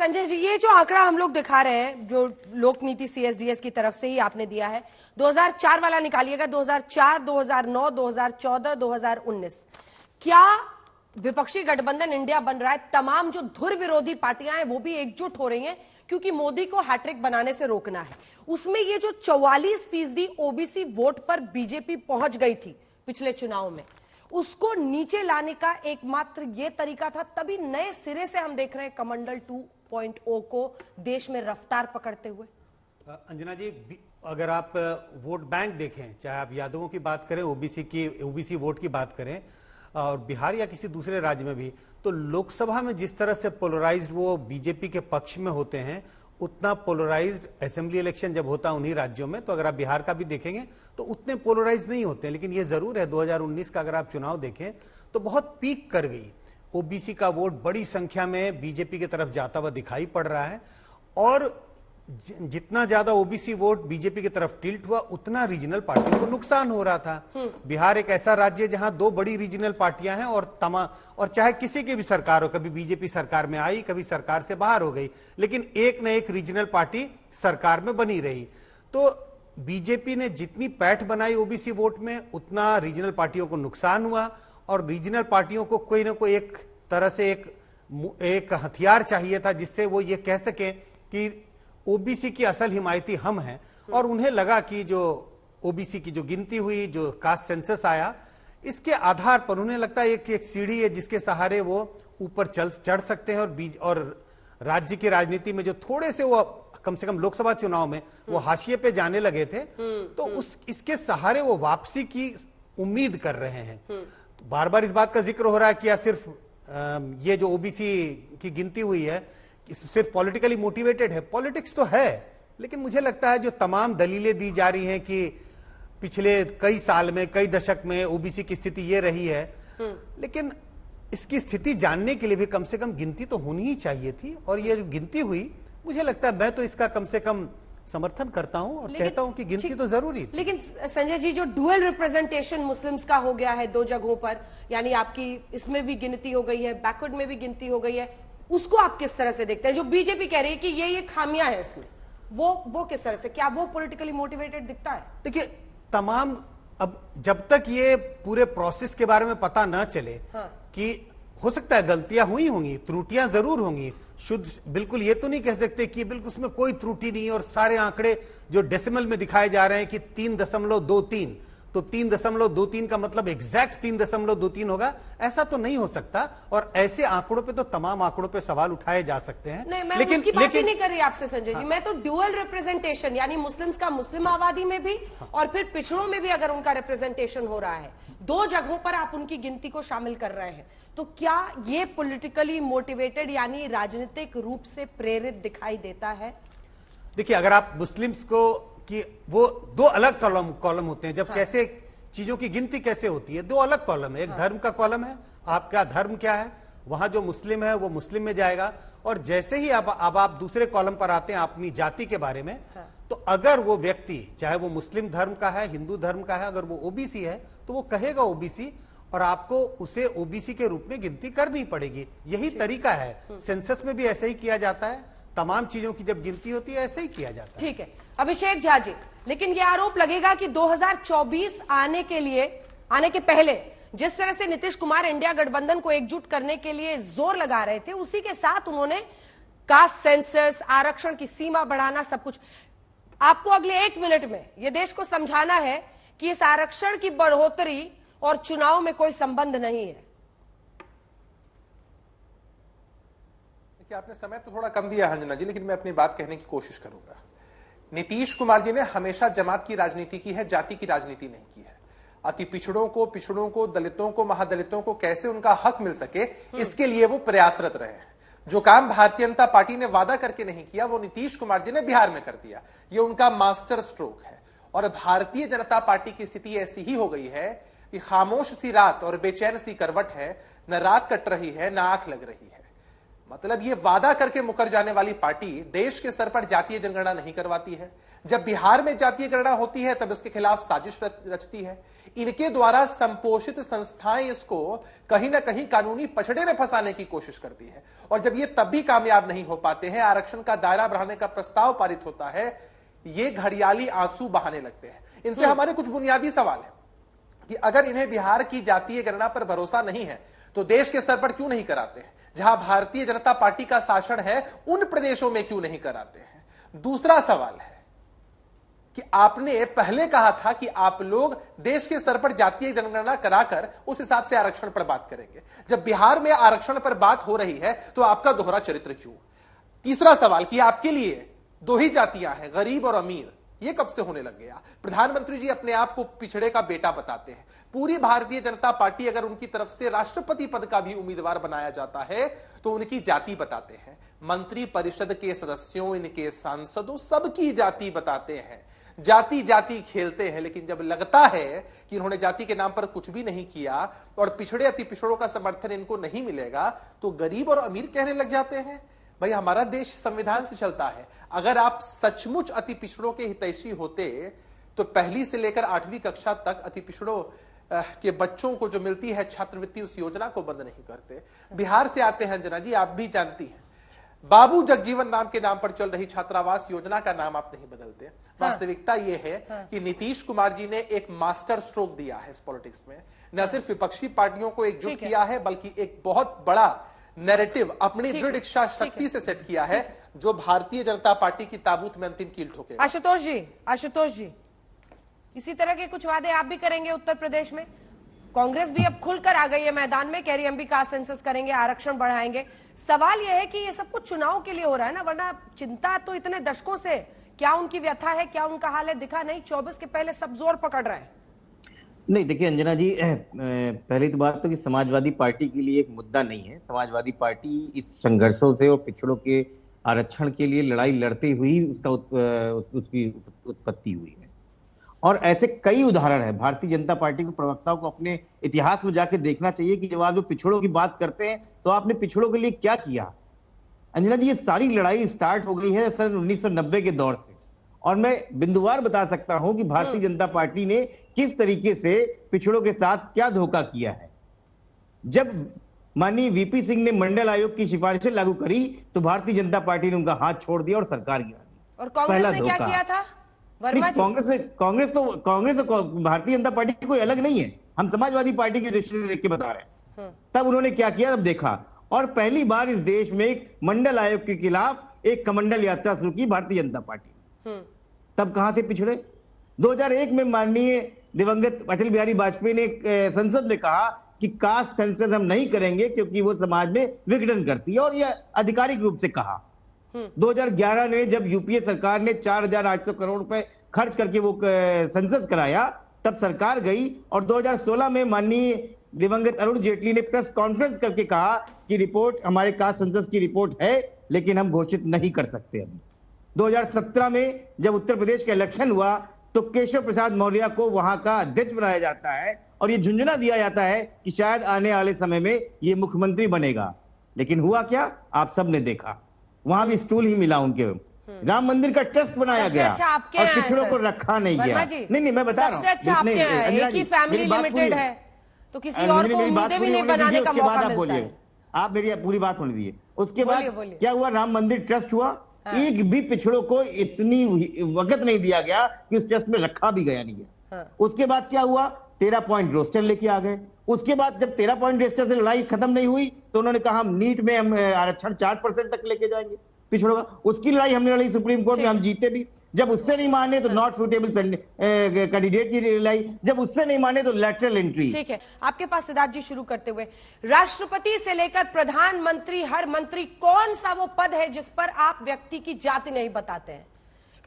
संजय जी, ये जो आंकड़ा हम लोग दिखा रहे हैं, जो लोक नीति सीएसडीएस की तरफ से ही आपने दिया है, 2004 वाला निकालिएगा, 2004, 2009, 2014, 2019, क्या विपक्षी गठबंधन इंडिया बन रहा है? तमाम जो धुर विरोधी पार्टियां हैं वो भी एकजुट हो रही हैं क्योंकि मोदी को हैट्रिक बनाने से रोकना है। उसमें ये जो 44% ओबीसी वोट पर बीजेपी पहुंच गई थी पिछले चुनाव में, उसको नीचे लाने का एकमात्र ये तरीका था। तभी नए सिरे से हम देख रहे हैं कमंडल 2.0 को देश में रफ्तार पकड़ते हुए। अंजना जी, अगर आप वोट बैंक देखें, चाहे आप यादवों की बात करें, ओबीसी वोट की बात करें, और बिहार या किसी दूसरे राज्य में भी, तो लोकसभा में जिस तरह से पोलराइज्ड वो बीजेपी के पक्ष में होते हैं, उतना पोलराइज्ड असेंबली इलेक्शन जब होता है उन्हीं राज्यों में, तो अगर आप बिहार का भी देखेंगे तो उतने पोलराइज्ड नहीं होते हैं। लेकिन ये जरूर है 2019 का अगर आप चुनाव देखें तो बहुत पीक कर गई, ओबीसी का वोट बड़ी संख्या में बीजेपी की तरफ जाता हुआ दिखाई पड़ रहा है। और जितना ज्यादा ओबीसी वोट बीजेपी की तरफ टिल्ट हुआ, उतना रीजनल पार्टियों को नुकसान हो रहा था। बिहार एक ऐसा राज्य है जहां दो बड़ी रीजनल पार्टियां हैं, और चाहे किसी की भी सरकार हो, कभी बीजेपी सरकार में आई, कभी सरकार से बाहर हो गई, लेकिन एक न एक रीजनल पार्टी सरकार में बनी रही। तो बीजेपी ने जितनी पैठ बनाई ओबीसी वोट में, उतना रीजनल पार्टियों को नुकसान हुआ। और रीजनल पार्टियों को कोई ना कोई एक तरह से एक हथियार चाहिए था जिससे वो ये कह सके कि ओबीसी की असल हिमायती हम हैं। और उन्हें लगा कि जो ओबीसी की जो गिनती हुई, जो कास्ट सेंसस आया, इसके आधार पर उन्हें लगता है एक सीढ़ी है जिसके सहारे वो ऊपर चढ़ सकते हैं। और राज्य की राजनीति में जो थोड़े से वो कम से कम लोकसभा चुनाव में वो हाशिए पे जाने लगे थे, तो इसके सहारे वो वापसी की उम्मीद कर रहे हैं। बार बार इस बात का जिक्र हो रहा है कि या सिर्फ ये जो ओबीसी की गिनती हुई है सिर्फ पॉलिटिकली मोटिवेटेड है। पॉलिटिक्स तो है, लेकिन मुझे लगता है जो तमाम दलीलें दी जा रही हैं कि पिछले कई साल में, कई दशक में ओबीसी की स्थिति ये रही है, लेकिन इसकी स्थिति जानने के लिए भी कम से कम गिनती तो होनी ही चाहिए थी। और ये जो गिनती हुई, मुझे लगता है, मैं तो इसका कम से कम समर्थन करता हूं और कहता हूं कि गिनती तो जरूरी थी। लेकिन संजय जी, जो डुअल रिप्रेजेंटेशन मुस्लिम्स का हो गया है 2 जगहों पर, यानी आपकी इसमें भी गिनती हो गई है, बैकवर्ड में भी गिनती हो गई है, उसको आप किस तरह से देखते हैं? जो बीजेपी कह रही है कि ये खामियां है इसमें, वो किस तरह से, क्या वो पॉलिटिकली मोटिवेटेड दिखता है? देखिए, तमाम अब जब तक ये पूरे प्रोसेस के बारे में पता ना चले, हाँ, कि हो सकता है गलतियां हुई होंगी, त्रुटियां जरूर होंगी, शुद्ध बिल्कुल ये तो नहीं कह सकते कि बिल्कुल उसमें कोई त्रुटि नहीं, और सारे आंकड़े जो डेसिमल में दिखाए जा रहे हैं कि 3.23, तो 3.23 का मतलब एग्जैक्ट 3.23 होगा, ऐसा तो नहीं हो सकता। और ऐसे आंकड़ों पे तो तमाम आंकड़ों पे सवाल उठाए जा सकते हैं। नहीं, मैं उसकी बात ही नहीं कर रही आपसे संजय जी, मैं तो ड्यूअल रिप्रेजेंटेशन, यानी मुस्लिम्स का मुस्लिम आबादी में भी और फिर पिछड़ों में भी अगर उनका रिप्रेजेंटेशन हो रहा है, 2 जगहों पर आप उनकी गिनती को शामिल कर रहे हैं, तो क्या ये पॉलिटिकली मोटिवेटेड यानी राजनीतिक रूप से प्रेरित दिखाई देता है? देखिए, अगर आप मुस्लिम्स को कि वो 2 अलग कॉलम होते हैं, जब हाँ, कैसे चीजों की गिनती कैसे होती है, 2 अलग कॉलम है। एक हाँ, धर्म का कॉलम है, आपका धर्म क्या है, वहां जो मुस्लिम है वो मुस्लिम में जाएगा। और जैसे ही अब आप दूसरे कॉलम पर आते हैं अपनी जाति के बारे में, हाँ, तो अगर वो व्यक्ति चाहे वो मुस्लिम धर्म का है, हिंदू धर्म का है, अगर वो ओबीसी है तो वो कहेगा ओबीसी, और आपको उसे ओबीसी के रूप में गिनती करनी पड़ेगी। यही तरीका है, सेंसस में भी ऐसे ही किया जाता है, तमाम चीजों की जब गिनती होती है ऐसे ही किया जाता है। ठीक है अभिषेक झा जी, लेकिन ये आरोप लगेगा कि 2024 आने के पहले जिस तरह से नीतीश कुमार इंडिया गठबंधन को एकजुट करने के लिए जोर लगा रहे थे, उसी के साथ उन्होंने कास्ट सेंसस, आरक्षण की सीमा बढ़ाना, सब कुछ। आपको अगले 1 मिनट में ये देश को समझाना है कि इस आरक्षण की बढ़ोतरी और चुनाव में कोई संबंध नहीं है। देखिए, आपने समय तो थोड़ा कम दिया अंजना जी, लेकिन मैं अपनी बात कहने की कोशिश करूंगा। नीतीश कुमार जी ने हमेशा जमात की राजनीति की है, जाति की राजनीति नहीं की है। अति पिछड़ों को, दलितों को, महादलितों को कैसे उनका हक मिल सके, इसके लिए वो प्रयासरत रहे हैं। जो काम भारतीय जनता पार्टी ने वादा करके नहीं किया, वो नीतीश कुमार जी ने बिहार में कर दिया। ये उनका मास्टर स्ट्रोक है। और भारतीय जनता पार्टी की स्थिति ऐसी ही हो गई है कि खामोश सी रात और बेचैन सी करवट है, न रात कट रही है, न आंख लग रही है। मतलब ये वादा करके मुकर जाने वाली पार्टी देश के स्तर पर जातीय जनगणना नहीं करवाती है। जब बिहार में जातीय गणना होती है तब इसके खिलाफ साजिश रचती है। इनके द्वारा संपोषित संस्थाएं इसको कहीं ना कहीं कानूनी पछड़े में फंसाने की कोशिश करती है, और जब ये तब भी कामयाब नहीं हो पाते हैं, आरक्षण का दायरा बढ़ाने का प्रस्ताव पारित होता है, ये घड़ियाली आंसू बहाने लगते हैं। इनसे हमारे कुछ बुनियादी सवाल है कि अगर इन्हें बिहार की जातीय गणना पर भरोसा नहीं है तो देश के स्तर पर क्यों नहीं कराते हैं? जहां भारतीय जनता पार्टी का शासन है उन प्रदेशों में क्यों नहीं कराते हैं? दूसरा सवाल है कि आपने पहले कहा था कि आप लोग देश के स्तर पर जातीय जनगणना कराकर उस हिसाब से आरक्षण पर बात करेंगे। जब बिहार में आरक्षण पर बात हो रही है तो आपका दोहरा चरित्र क्यों? तीसरा सवाल कि आपके लिए दो ही जातियां हैं, गरीब और अमीर, ये कब से होने लग गया? प्रधानमंत्री जी अपने आप को पिछड़े का बेटा बताते हैं। पूरी भारतीय जनता पार्टी अगर उनकी तरफ से राष्ट्रपति पद का भी उम्मीदवार बनाया जाता है तो उनकी जाति बताते हैं। मंत्री परिषद के सदस्यों, इनके सांसदों, सबकी जाति बताते हैं। जाति जाति खेलते हैं, लेकिन जब लगता है कि इन्होंने जाति के नाम पर कुछ भी नहीं किया और पिछड़े अति पिछड़ों का समर्थन इनको नहीं मिलेगा तो गरीब और अमीर कहने लग जाते हैं। भाई, हमारा देश संविधान से चलता है। अगर आप सचमुच अति पिछड़ों के हितैषी होते तो पहली से लेकर 8वीं कक्षा तक अति पिछड़ों के बच्चों को जो मिलती है छात्रवृत्ति, उस योजना को बंद नहीं करते। बिहार से आते हैं अंजना जी, आप भी जानती हैं, बाबू जगजीवन नाम के नाम पर चल रही छात्रावास योजना का नाम आप नहीं बदलते। वास्तविकता यह है कि नीतीश कुमार जी ने एक मास्टर स्ट्रोक दिया है इस पॉलिटिक्स में। न सिर्फ विपक्षी पार्टियों को एकजुट किया है, बल्कि एक बहुत बड़ा नैरेटिव अपनी दृढ़ इच्छा शक्ति से सेट किया है, जो भारतीय जनता पार्टी की ताबूत में अंतिम कील ठोकेगा। आशुतोष जी, इसी तरह के कुछ वादे आप भी करेंगे उत्तर प्रदेश में? कांग्रेस भी अब खुलकर आ गई है मैदान में, कह रही हम भी कास्ट सेंसस करेंगे, आरक्षण बढ़ाएंगे। सवाल यह है कि ये सब कुछ चुनाव के लिए हो रहा है ना, वरना चिंता तो इतने दशकों से, क्या उनकी व्यथा है, क्या उनका हाल है, दिखा नहीं। 24 के पहले सब जोर पकड़ रहे हैं। नहीं, देखिए अंजना जी, पहली तो बात तो कि समाजवादी पार्टी के लिए एक मुद्दा नहीं है। समाजवादी पार्टी इस संघर्षों से और पिछड़ों के आरक्षण के लिए लड़ाई लड़ते हुई उसकी उत्पत्ति हुई है, और ऐसे कई उदाहरण है। भारतीय जनता पार्टी के प्रवक्ताओं को अपने इतिहास में जाके देखना चाहिए कि जब आप जो पिछड़ों की बात करते हैं तो आपने पिछड़ों के लिए क्या किया। अंजना जी, ये सारी लड़ाई स्टार्ट हो गई है सन 1990 के दौर से, और मैं बिंदुवार बता सकता हूं कि भारतीय जनता पार्टी ने किस तरीके से पिछड़ों के साथ क्या धोखा किया है। जब माननीय वीपी सिंह ने मंडल आयोग की सिफारिशें लागू करी तो भारतीय जनता पार्टी ने उनका हाथ छोड़ दिया और सरकार गिरा दी। और कांग्रेस ने क्या किया था? कांग्रेस तो भारतीय जनता पार्टी कोई अलग नहीं है, हम समाजवादी पार्टी की दृष्टि से देख के बता रहे हैं। तब उन्होंने क्या किया, तब देखा, और पहली बार इस देश में एक मंडल आयोग के खिलाफ एक कमंडल यात्रा शुरू की भारतीय जनता पार्टी ने। तब कहां थे पिछड़े? 2001 में माननीय दिवंगत अटल बिहारी वाजपेयी ने संसद में कहा कि कास्ट सेंसस हम नहीं करेंगे क्योंकि वो समाज में विघटन करती है, और यह आधिकारिक रूप से कहा। 2011 में जब यूपीए सरकार ने 4,800 करोड़ रुपए खर्च करके वो सेंसस कराया, तब सरकार गई, और 2016 में माननीय दिवंगत अरुण जेटली ने प्रेस कॉन्फ्रेंस करके कहा कि रिपोर्ट, हमारे कास्ट सेंसस की रिपोर्ट है लेकिन हम घोषित नहीं कर सकते अभी। 2017 में जब उत्तर प्रदेश का इलेक्शन हुआ तो केशव प्रसाद मौर्य को वहां का अध्यक्ष बनाया जाता है और ये झुंझुना दिया जाता है कि शायद आने वाले समय में ये मुख्यमंत्री बनेगा। लेकिन हुआ क्या, आप सब ने देखा, वहां भी स्टूल ही मिला उनके। राम मंदिर का ट्रस्ट बनाया गया और पिछड़ों को रखा नहीं गया। नहीं, मैं बता रहा हूँ, तो किसी और को उम्मीदें भी नहीं बनाने का मौका मिलता है। आप मेरी पूरी बात होने दीजिए। उसके बाद क्या हुआ, राम मंदिर ट्रस्ट हुआ। एक भी पिछड़ों को इतनी वक्त नहीं दिया गया कि उस ट्रस्ट में रखा भी गया नहीं है। उसके बाद क्या हुआ, 13 पॉइंट रोस्टर लेके आ गए। उसके बाद जब 13 पॉइंट रोस्टर से लड़ाई खत्म नहीं हुई तो उन्होंने कहा हम नीट में हम आरक्षण 4% तक लेके जाएंगे पिछड़ों का। उसकी लड़ाई हमने लड़ी सुप्रीम कोर्ट में, हम जीते भी। जब उससे नहीं माने तो नॉट सूटेबल कैंडिडेट की लड़ाई, जब उससे नहीं माने तो लैटरल एंट्री। ठीक है, आपके पास सिद्धार्थ जी शुरू करते हुए, राष्ट्रपति से लेकर प्रधानमंत्री, हर मंत्री, कौन सा वो पद है जिस पर आप व्यक्ति की जाति नहीं बताते हैं?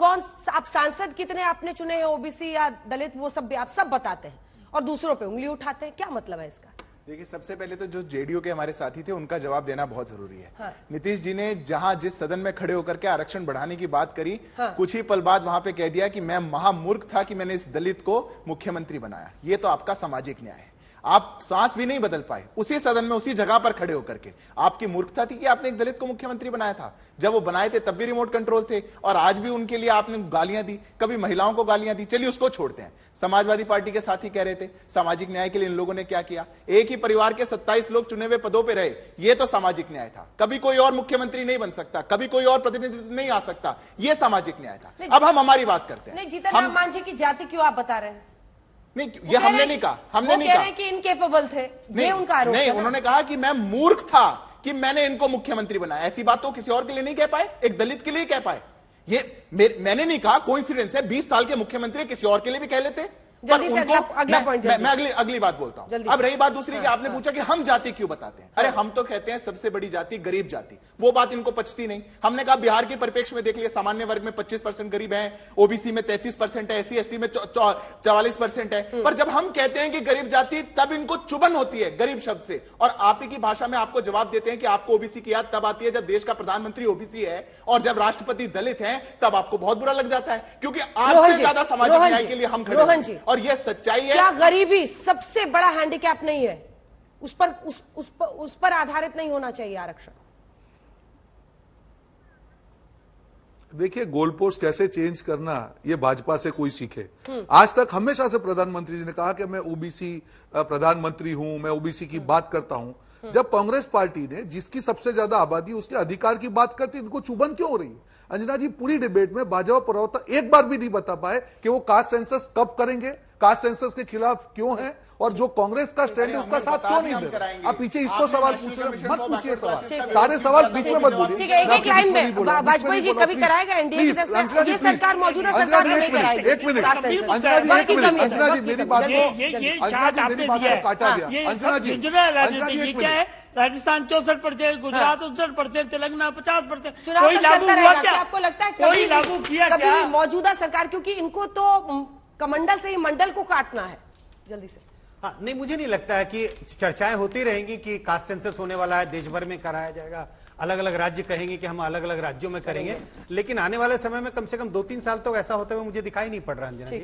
कौन आप सांसद कितने आपने चुने हैं, ओबीसी या दलित, वो सब भी आप सब बताते हैं और दूसरों पे उंगली उठाते हैं, क्या मतलब है इसका? देखिए, सबसे पहले तो जो जेडीयू के हमारे साथी थे उनका जवाब देना बहुत जरूरी है। हाँ। नीतीश जी ने जहां जिस सदन में खड़े होकर के आरक्षण बढ़ाने की बात करी, हाँ। कुछ ही पल बाद वहां पे कह दिया कि मैं महामूर्ख था कि मैंने इस दलित को मुख्यमंत्री बनाया। ये तो आपका सामाजिक न्याय है। आप सांस भी नहीं बदल पाए उसी सदन में, उसी जगह पर खड़े होकर के। आपकी मूर्खता थी कि आपने एक दलित को मुख्यमंत्री बनाया था। जब वो बनाए थे तब भी रिमोट कंट्रोल थे, और आज भी उनके लिए आपने गालियां दी, कभी महिलाओं को गालियां दी। चलिए उसको छोड़ते हैं। समाजवादी पार्टी के साथी कह रहे थे सामाजिक न्याय के लिए इन लोगों ने क्या किया। एक ही परिवार के 27 लोग चुने हुए पदों पर रहे, ये तो सामाजिक न्याय था। कभी कोई और मुख्यमंत्री नहीं बन सकता, कभी कोई और प्रतिनिधित्व नहीं आ सकता, ये सामाजिक न्याय था। अब हम हमारी बात करते हैं। नहीं, जीतन राम मांझी की जाति क्यों आप बता रहे हैं? नहीं, ये हमने नहीं कहा, हमने नहीं कहा कि इनकेपेबल थे, ये उनका आरोप नहीं, है ना? उन्होंने कहा कि मैं मूर्ख था कि मैंने इनको मुख्यमंत्री बनाया। ऐसी बात तो किसी और के लिए नहीं कह पाए, एक दलित के लिए कह पाए। ये मैंने नहीं कहा, कोइंसिडेंस है। 20 साल के मुख्यमंत्री किसी और के लिए भी कह लेते। पर जल्दी से उनको अगला पॉइंट मैं अगली बात बोलता हूं। अब रही बात दूसरी कि आपने पूछा कि हम जाति क्यों बताते हैं। अरे हम तो कहते हैं सबसे बड़ी जाति गरीब जाति, वो बात इनको पचती नहीं। हमने कहा बिहार के परिप्रेक्ष्य में देख लिया, सामान्य वर्ग में 25% गरीब हैं, ओबीसी में 33% है, एससी एसटी में 44% है। पर जब हम कहते हैं कि गरीब जाति, तब इनको चुभन होती है गरीब शब्द से, और आप ही की भाषा में आपको जवाब देते हैं कि आपको ओबीसी की याद तब आती है जब देश का प्रधानमंत्री ओबीसी है, और जब राष्ट्रपति दलित है तब आपको बहुत बुरा लग जाता है, क्योंकि आपसे ज्यादा सामाजिक न्याय के लिए हम खड़े हैं। और यह सच्चाई है। क्या गरीबी सबसे बड़ा हैंडीकैप नहीं है? उस पर आधारित नहीं होना चाहिए आरक्षण? देखिए, गोल पोस्ट कैसे चेंज करना ये भाजपा से कोई सीखे। आज तक हमेशा से प्रधानमंत्री जी ने कहा कि मैं ओबीसी प्रधानमंत्री हूं, मैं ओबीसी की बात करता हूं। जब कांग्रेस पार्टी ने जिसकी सबसे ज्यादा आबादी उसके अधिकार की बात करती, इनको चुभन क्यों हो रही है? अंजना जी पूरी डिबेट में भाजपा प्रवक्ता एक बार भी नहीं बता पाए कि वो कास्ट सेंसस कब करेंगे, कास्ट सेंसस के खिलाफ क्यों है, और जो कांग्रेस का स्टैंड है उसका साथ क्यों नहीं दे रहे? आप पीछे इसको सवाल पूछ रहे, मत पूछिए सवाल, सारे सवाल बीच में मत बोलिए। ठीक है, एक लाइन में वाजपेयी जी कभी कराएगा एनडीए की तरफ से? ये सरकार, मौजूदा सरकार नहीं कराएगी। एक मिनट अंजना जी, अंजना जी मेरी बात ये चार्ट आपने दिया काटा गया। ये अंजना जी, झुंझुना राजनीति, ये क्या है? राजस्थान 64%, गुजरात 59%, तेलंगाना 50%। चुनाव कोई तक लागू चलता हुआ रहेगा। क्या? आपको लगता है कोई लागू किया कभी क्या? मौजूदा सरकार, क्योंकि इनको तो कमंडल से ही मंडल को काटना है जल्दी से। हाँ, नहीं, मुझे नहीं लगता है कि चर्चाएं होती रहेंगी कि कास्ट सेंसस होने वाला है, देश भर में कराया जाएगा, अलग अलग राज्य कहेंगे कि हम अलग अलग राज्यों में करेंगे, लेकिन आने वाले समय में कम से कम 2-3 साल तो ऐसा होते हुए मुझे दिखाई नहीं पड़ रहा अंजना जी।